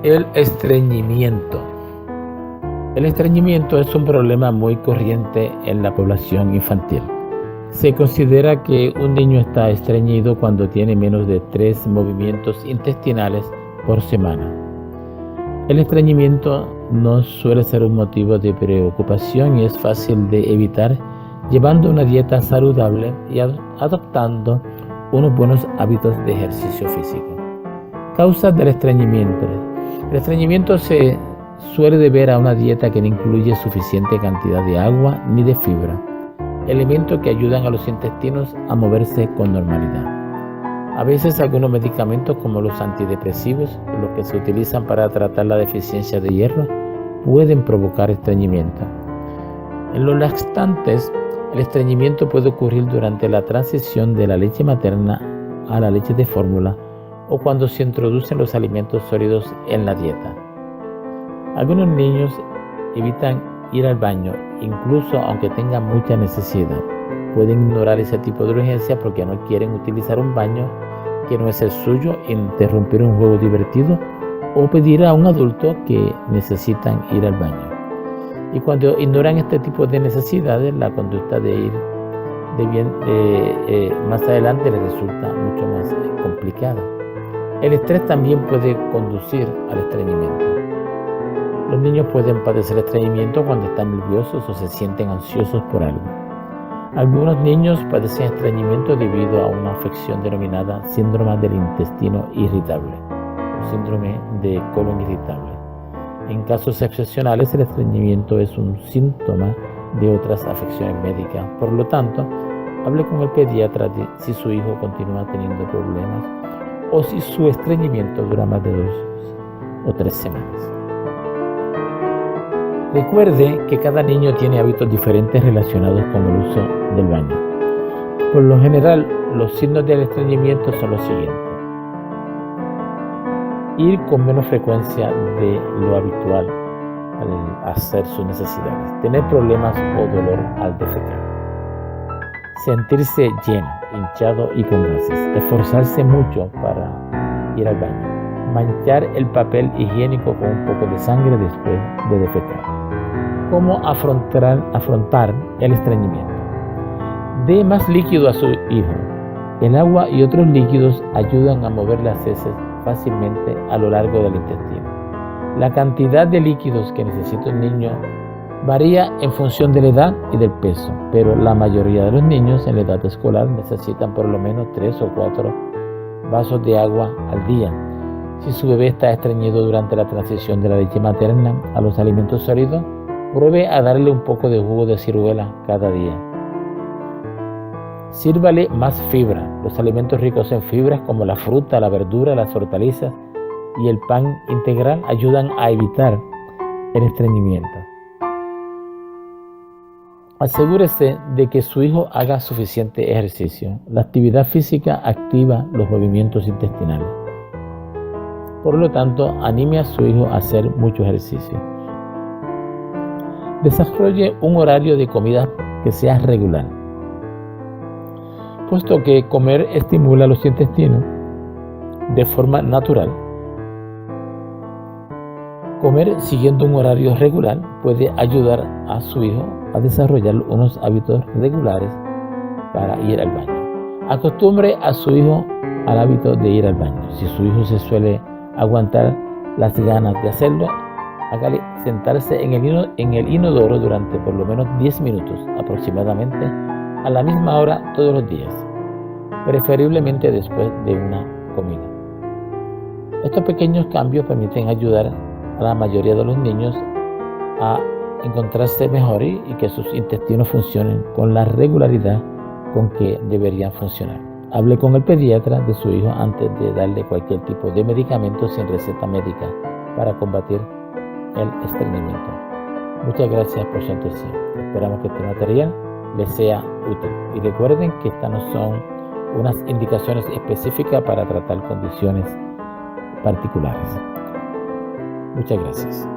El estreñimiento. El estreñimiento es un problema muy corriente en la población infantil. Se considera que un niño está estreñido cuando tiene menos de 3 movimientos intestinales por semana. El estreñimiento no suele ser un motivo de preocupación y es fácil de evitar llevando una dieta saludable y adoptando unos buenos hábitos de ejercicio físico. Causas del estreñimiento. El estreñimiento se suele deber a una dieta que no incluye suficiente cantidad de agua ni de fibra, elementos que ayudan a los intestinos a moverse con normalidad. A veces algunos medicamentos como los antidepresivos, los que se utilizan para tratar la deficiencia de hierro, pueden provocar estreñimiento. En los lactantes, el estreñimiento puede ocurrir durante la transición de la leche materna a la leche de fórmula o cuando se introducen los alimentos sólidos en la dieta. Algunos niños evitan ir al baño, incluso aunque tengan mucha necesidad. Pueden ignorar ese tipo de urgencia porque no quieren utilizar un baño que no es el suyo, interrumpir un juego divertido o pedir a un adulto que necesitan ir al baño. Y cuando ignoran este tipo de necesidades, la conducta de ir más adelante les resulta mucho más complicada. El estrés también puede conducir al estreñimiento. Los niños pueden padecer estreñimiento cuando están nerviosos o se sienten ansiosos por algo. Algunos niños padecen estreñimiento debido a una afección denominada síndrome del intestino irritable o síndrome de colon irritable. En casos excepcionales, el estreñimiento es un síntoma de otras afecciones médicas. Por lo tanto, hable con el pediatra de si su hijo continúa teniendo problemas o si su estreñimiento dura más de 2 o 3 semanas. Recuerde que cada niño tiene hábitos diferentes relacionados con el uso del baño. Por lo general, los signos del estreñimiento son los siguientes: ir con menos frecuencia de lo habitual al hacer sus necesidades, tener problemas o dolor al defecar, sentirse lleno, hinchado y con gases, esforzarse mucho para ir al baño, manchar el papel higiénico con un poco de sangre después de defecar. ¿Cómo afrontar el estreñimiento? Dé más líquido a su hijo. El agua y otros líquidos ayudan a mover las heces fácilmente a lo largo del intestino. La cantidad de líquidos que necesita un niño varía en función de la edad y del peso, pero la mayoría de los niños en la edad escolar necesitan por lo menos 3 o 4 vasos de agua al día. Si su bebé está estreñido durante la transición de la leche materna a los alimentos sólidos, pruebe a darle un poco de jugo de ciruela cada día. Sírvale más fibra. Los alimentos ricos en fibras como la fruta, la verdura, las hortalizas y el pan integral ayudan a evitar el estreñimiento. Asegúrese de que su hijo haga suficiente ejercicio. La actividad física activa los movimientos intestinales. Por lo tanto, anime a su hijo a hacer mucho ejercicio. Desarrolle un horario de comida que sea regular, puesto que comer estimula los intestinos de forma natural. Comer siguiendo un horario regular puede ayudar a su hijo a desarrollar unos hábitos regulares para ir al baño. Acostumbre a su hijo al hábito de ir al baño. Si su hijo se suele aguantar las ganas de hacerlo, hágale sentarse en el inodoro durante por lo menos 10 minutos aproximadamente a la misma hora todos los días, preferiblemente después de una comida. Estos pequeños cambios permiten ayudar a la mayoría de los niños a encontrarse mejor y que sus intestinos funcionen con la regularidad con que deberían funcionar. Hable con el pediatra de su hijo antes de darle cualquier tipo de medicamento sin receta médica para combatir el estreñimiento. Muchas gracias por su atención. Esperamos que este material les sea útil. Y recuerden que estas no son unas indicaciones específicas para tratar condiciones particulares. Muchas gracias.